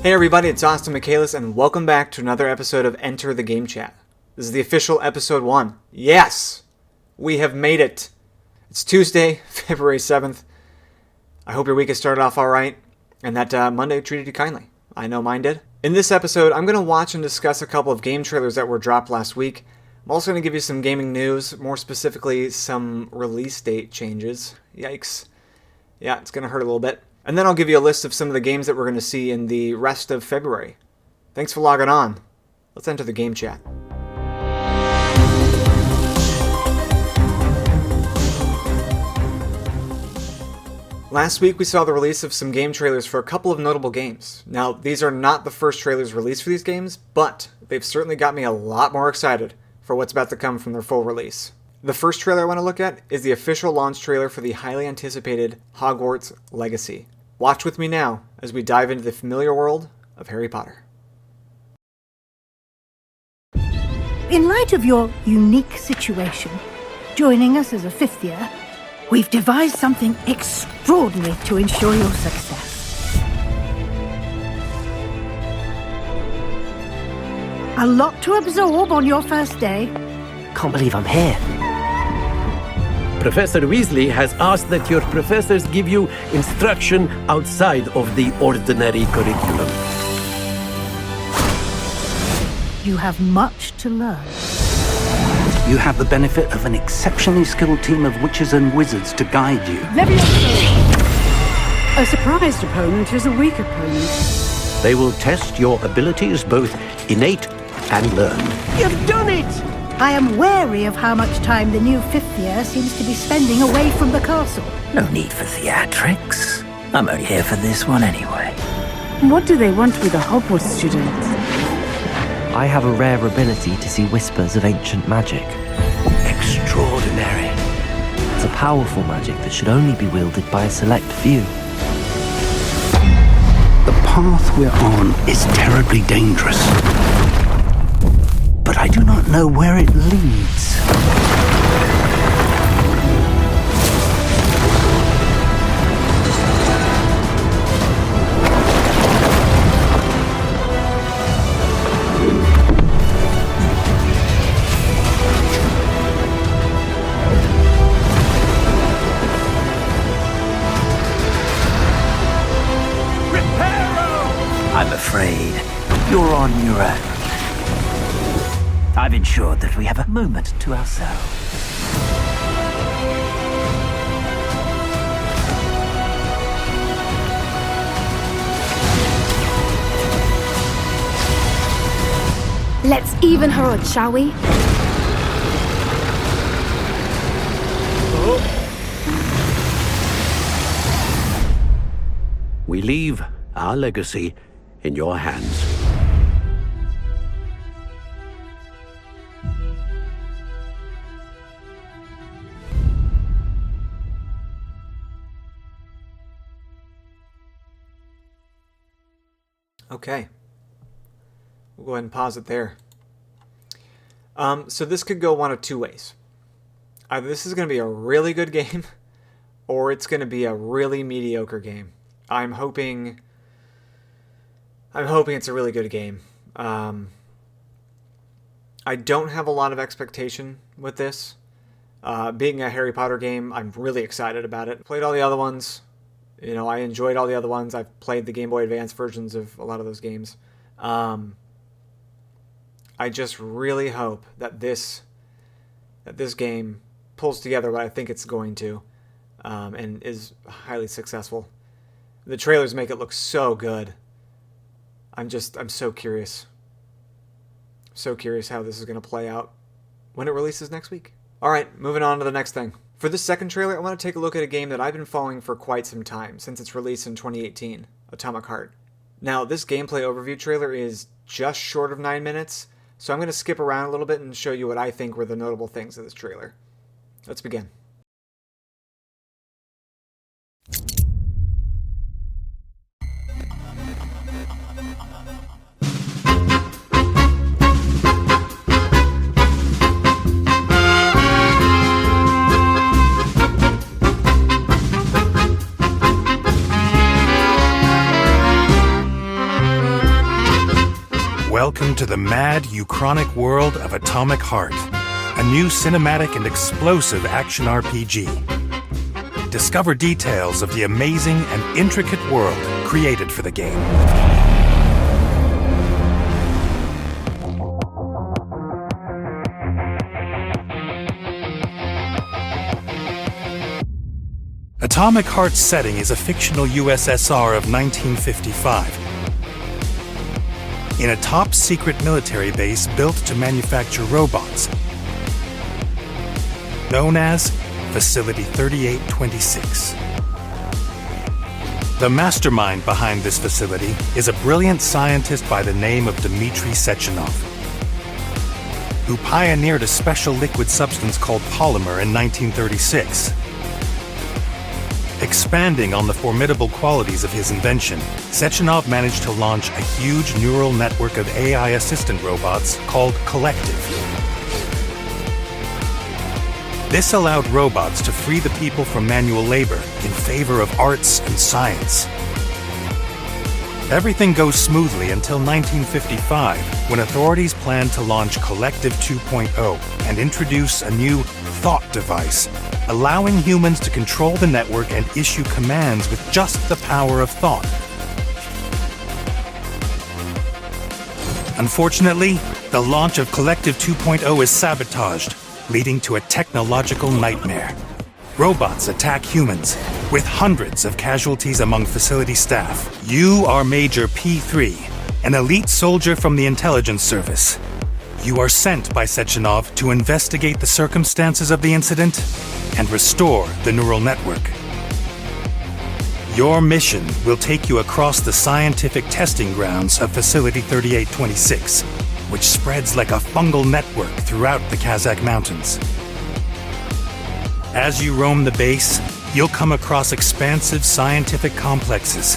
Hey everybody, it's Austin Michaelis, and welcome back to another episode of Enter the Game Chat. This is the official episode 1. Yes! We have made it! It's Tuesday, February 7th. I hope your week has started off alright, and that Monday treated you kindly. I know mine did. In this episode, I'm going to watch and discuss a couple of game trailers that were dropped last week. I'm also going to give you some gaming news, more specifically some release date changes. Yikes. Yeah, it's going to hurt a little bit. And then I'll give you a list of some of the games that we're going to see in the rest of February. Thanks for logging on. Let's enter the game chat. Last week we saw the release of some game trailers for a couple of notable games. Now, these are not the first trailers released for these games, but they've certainly got me a lot more excited for what's about to come from their full release. The first trailer I want to look at is the official launch trailer for the highly anticipated Hogwarts Legacy. Watch with me now as we dive into the familiar world of Harry Potter. In light of your unique situation, joining us as a fifth year, we've devised something extraordinary to ensure your success. A lot to absorb on your first day. Can't believe I'm here. Professor Weasley has asked that your professors give you instruction outside of the ordinary curriculum. You have much to learn. You have the benefit of an exceptionally skilled team of witches and wizards to guide you. A surprised opponent is a weak opponent. They will test your abilities, both innate and learned. You've done it! I am wary of how much time the new fifth year seems to be spending away from the castle. No need for theatrics. I'm only here for this one anyway. What do they want with a Hogwarts student? I have a rare ability to see whispers of ancient magic. Extraordinary. It's a powerful magic that should only be wielded by a select few. The path we're on is terribly dangerous. But I do not know where it leads. I'm afraid you're on your own. I've ensured that we have a moment to ourselves. Let's even her odds, shall we? We leave our legacy in your hands. Okay. We'll go ahead and pause it there. So this could go one of two ways. Either this is going to be a really good game, or it's going to be a really mediocre game. I'm hoping it's a really good game. I don't have a lot of expectation with this. Being a Harry Potter game, I'm really excited about it. Played all the other ones. You know, I enjoyed all the other ones. I've played the Game Boy Advance versions of a lot of those games. I just really hope that this game pulls together what I think it's going to, and is highly successful. The trailers make it look so good. I'm so curious. So curious how this is going to play out when it releases next week. All right, moving on to the next thing. For this second trailer, I want to take a look at a game that I've been following for quite some time, since its release in 2018, Atomic Heart. Now, this gameplay overview trailer is just short of 9 minutes, so I'm going to skip around a little bit and show you what I think were the notable things of this trailer. Let's begin. Welcome to the mad, uchronic world of Atomic Heart, a new cinematic and explosive action RPG. Discover details of the amazing and intricate world created for the game. Atomic Heart's setting is a fictional USSR of 1955. In a top-secret military base built to manufacture robots, known as Facility 3826. The mastermind behind this facility is a brilliant scientist by the name of Dmitry Sechenov, who pioneered a special liquid substance called polymer in 1936. Expanding on the formidable qualities of his invention, Sechenov managed to launch a huge neural network of AI assistant robots called Collective. This allowed robots to free the people from manual labor in favor of arts and science. Everything goes smoothly until 1955, when authorities planned to launch Collective 2.0 and introduce a new thought device, allowing humans to control the network and issue commands with just the power of thought. Unfortunately, the launch of Collective 2.0 is sabotaged, leading to a technological nightmare. Robots attack humans, with hundreds of casualties among facility staff. You are Major P3, an elite soldier from the intelligence service. You are sent by Sechenov to investigate the circumstances of the incident and restore the neural network. Your mission will take you across the scientific testing grounds of Facility 3826, which spreads like a fungal network throughout the Kazakh mountains. As you roam the base, you'll come across expansive scientific complexes,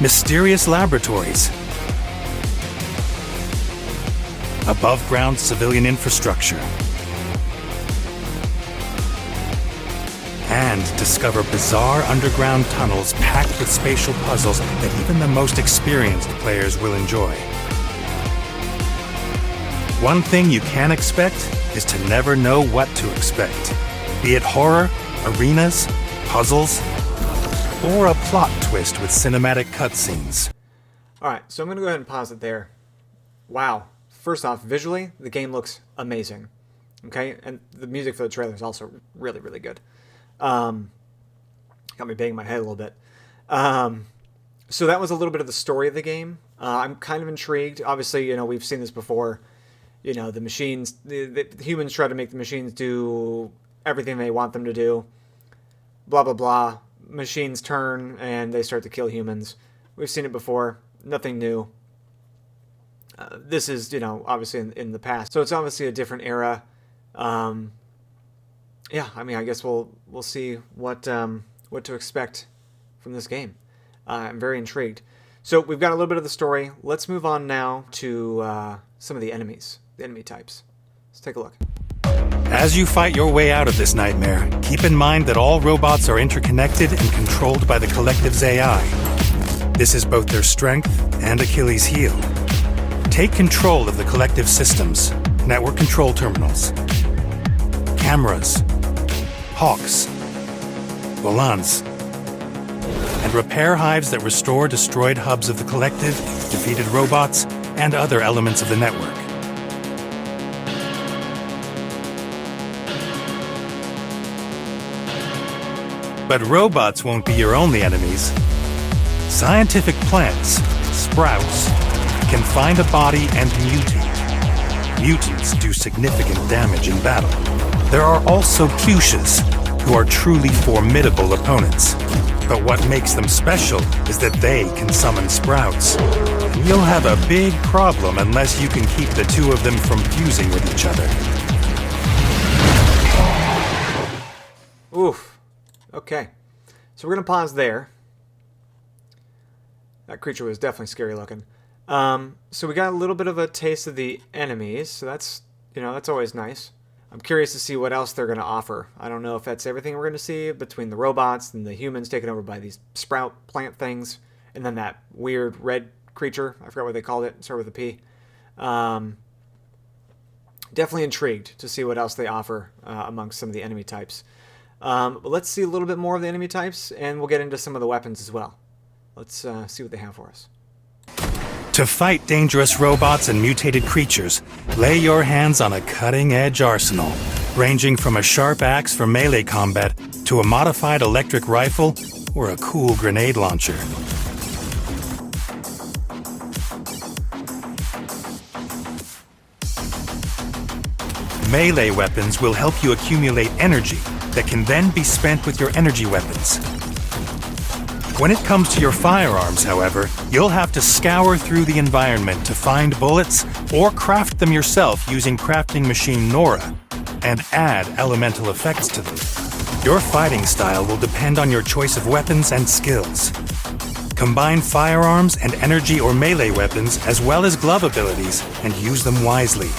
mysterious laboratories, above-ground civilian infrastructure, and discover bizarre underground tunnels packed with spatial puzzles that even the most experienced players will enjoy. One thing you can expect is to never know what to expect, be it horror, arenas, puzzles, or a plot twist with cinematic cutscenes. Alright, so I'm going to go ahead and pause it there. Wow. First off, visually, the game looks amazing. Okay? And the music for the trailer is also really, really good. Got me banging my head a little bit. So that was a little bit of the story of the game. I'm kind of intrigued. Obviously, we've seen this before. The machines, the humans try to make the machines do everything they want them to do. Blah, blah, blah. Machines turn and they start to kill humans. We've seen it before. Nothing new. This is, obviously in the past. So it's obviously a different era. Yeah, I guess we'll see what to expect from this game. I'm very intrigued. So we've got a little bit of the story. Let's move on now to some of the enemies, the enemy types. Let's take a look. As you fight your way out of this nightmare, keep in mind that all robots are interconnected and controlled by the Collective's AI. This is both their strength and Achilles' heel. Take control of the Collective systems, network control terminals, cameras, hawks, volants, and repair hives that restore destroyed hubs of the Collective, defeated robots, and other elements of the network. But robots won't be your only enemies. Scientific plants, sprouts, can find a body and mutate. Mutants do significant damage in battle. There are also fuchsias, who are truly formidable opponents. But what makes them special is that they can summon sprouts. You'll have a big problem unless you can keep the two of them from fusing with each other. Oof. Okay. So we're going to pause there. That creature was definitely scary looking. So we got a little bit of a taste of the enemies, so that's always nice. I'm curious to see what else they're going to offer. I don't know if that's everything we're going to see between the robots and the humans taken over by these sprout plant things, and then that weird red creature. I forgot what they called it. Started with a P. Definitely intrigued to see what else they offer amongst some of the enemy types. But let's see a little bit more of the enemy types, and we'll get into some of the weapons as well. Let's see what they have for us. To fight dangerous robots and mutated creatures, lay your hands on a cutting-edge arsenal, ranging from a sharp axe for melee combat to a modified electric rifle or a cool grenade launcher. Melee weapons will help you accumulate energy that can then be spent with your energy weapons. When it comes to your firearms, however, you'll have to scour through the environment to find bullets or craft them yourself using crafting machine Nora and add elemental effects to them. Your fighting style will depend on your choice of weapons and skills. Combine firearms and energy or melee weapons as well as glove abilities and use them wisely.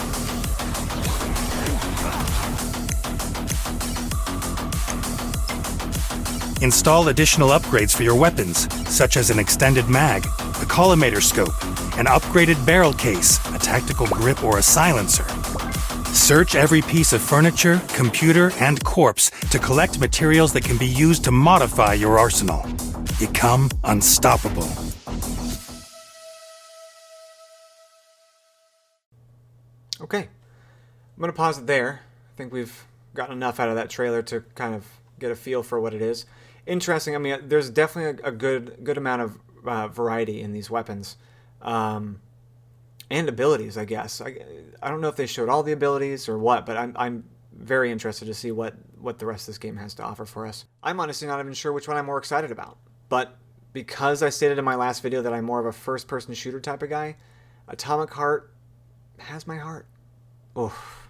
Install additional upgrades for your weapons, such as an extended mag, a collimator scope, an upgraded barrel case, a tactical grip, or a silencer. Search every piece of furniture, computer, and corpse to collect materials that can be used to modify your arsenal. Become unstoppable. Okay, I'm going to pause it there. I think we've gotten enough out of that trailer to kind of get a feel for what it is. Interesting. I mean, there's definitely a good amount of variety in these weapons and abilities, I guess. I don't know if they showed all the abilities or what, but I'm very interested to see what the rest of this game has to offer for us. I'm honestly not even sure which one I'm more excited about, but because I stated in my last video that I'm more of a first-person shooter type of guy, Atomic Heart has my heart. Oof.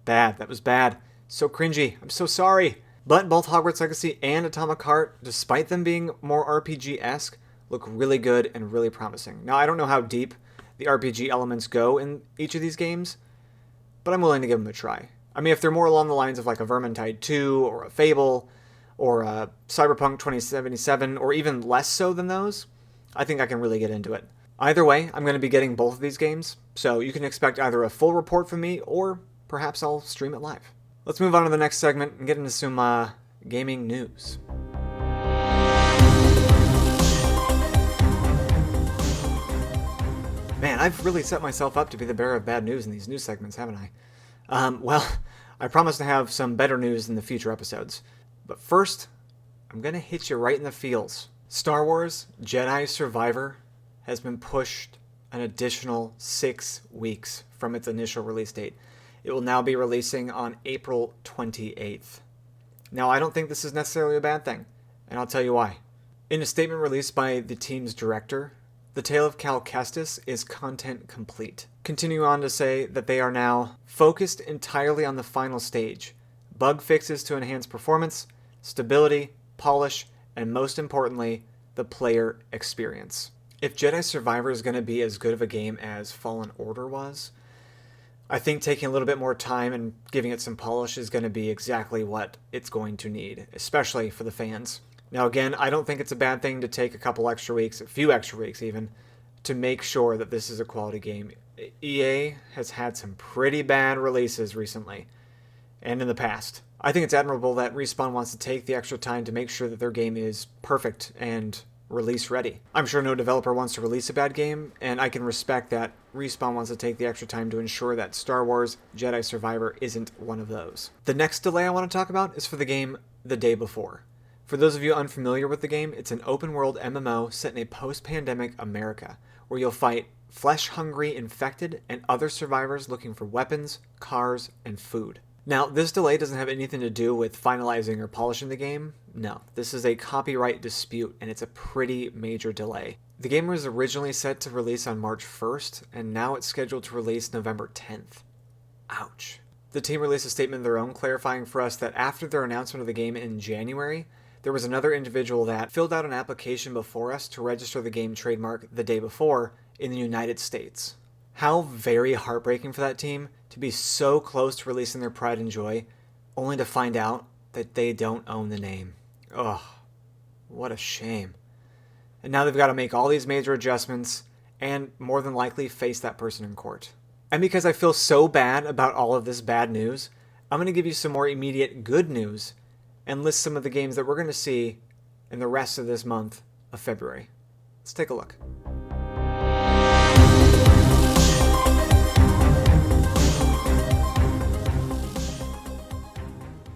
Bad. That was bad. So cringy. I'm so sorry. But both Hogwarts Legacy and Atomic Heart, despite them being more RPG-esque, look really good and really promising. Now, I don't know how deep the RPG elements go in each of these games, but I'm willing to give them a try. I mean, if they're more along the lines of like a Vermintide 2 or a Fable or a Cyberpunk 2077 or even less so than those, I think I can really get into it. Either way, I'm going to be getting both of these games, so you can expect either a full report from me or perhaps I'll stream it live. Let's move on to the next segment and get into some gaming news. Man, I've really set myself up to be the bearer of bad news in these news segments, haven't I? Well, I promise to have some better news in the future episodes. But first, I'm going to hit you right in the feels. Star Wars Jedi Survivor has been pushed an additional 6 weeks from its initial release date. It will now be releasing on April 28th. Now, I don't think this is necessarily a bad thing, and I'll tell you why. In a statement released by the team's director, The Tale of Cal Kestis is content complete. Continuing on to say that they are now focused entirely on the final stage, bug fixes to enhance performance, stability, polish, and most importantly, the player experience. If Jedi Survivor is going to be as good of a game as Fallen Order was, I think taking a little bit more time and giving it some polish is going to be exactly what it's going to need, especially for the fans. Now again, I don't think it's a bad thing to take a couple extra weeks, a few extra weeks even, to make sure that this is a quality game. EA has had some pretty bad releases recently, and in the past. I think it's admirable that Respawn wants to take the extra time to make sure that their game is perfect and release ready. I'm sure no developer wants to release a bad game, and I can respect that Respawn wants to take the extra time to ensure that Star Wars Jedi Survivor isn't one of those. The next delay I want to talk about is for the game The Day Before. For those of you unfamiliar with the game, it's an open-world MMO set in a post-pandemic America, where you'll fight flesh-hungry infected and other survivors looking for weapons, cars, and food. Now, this delay doesn't have anything to do with finalizing or polishing the game. No, this is a copyright dispute, and it's a pretty major delay. The game was originally set to release on March 1st, and now it's scheduled to release November 10th. Ouch. The team released a statement of their own clarifying for us that after their announcement of the game in January, there was another individual that filled out an application before us to register the game trademark The Day Before in the United States. How very heartbreaking for that team to be so close to releasing their pride and joy, only to find out that they don't own the name. Ugh, what a shame. And now they've got to make all these major adjustments and more than likely face that person in court. And because I feel so bad about all of this bad news, I'm going to give you some more immediate good news and list some of the games that we're going to see in the rest of this month of February. Let's take a look.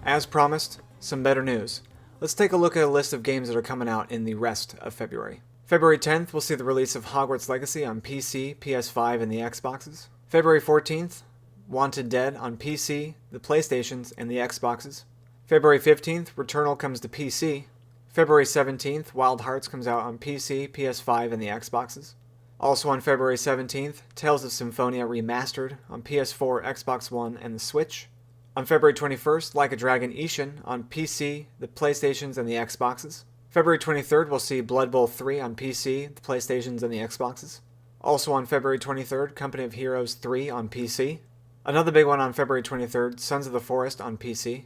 As promised, some better news. Let's take a look at a list of games that are coming out in the rest of February. February 10th, we'll see the release of Hogwarts Legacy on PC, PS5, and the Xboxes. February 14th, Wanted Dead on PC, the PlayStations, and the Xboxes. February 15th, Returnal comes to PC. February 17th, Wild Hearts comes out on PC, PS5, and the Xboxes. Also on February 17th, Tales of Symphonia Remastered on PS4, Xbox One, and the Switch. On February 21st, Like a Dragon Ishin on PC, the PlayStations, and the Xboxes. February 23rd, we'll see Blood Bowl 3 on PC, the PlayStations, and the Xboxes. Also on February 23rd, Company of Heroes 3 on PC. Another big one on February 23rd, Sons of the Forest on PC.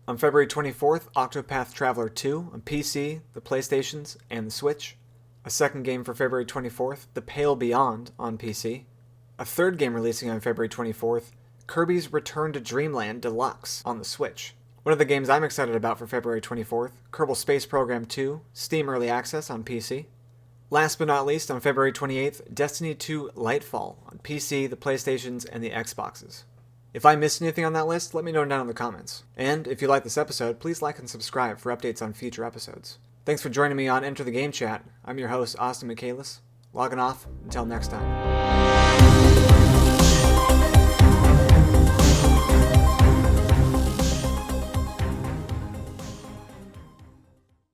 On February 24th, Octopath Traveler 2 on PC, the PlayStations, and the Switch. A second game for February 24th, The Pale Beyond on PC. A third game releasing on February 24th, Kirby's Return to Dreamland Deluxe on the Switch. One of the games I'm excited about for February 24th, Kerbal Space Program 2, Steam Early Access on PC. Last but not least, on February 28th, Destiny 2 Lightfall on PC, the PlayStations, and the Xboxes. If I missed anything on that list, let me know down in the comments. And if you like this episode, please like and subscribe for updates on future episodes. Thanks for joining me on Enter the Game Chat. I'm your host, Austin Michaelis. Logging off. Until next time.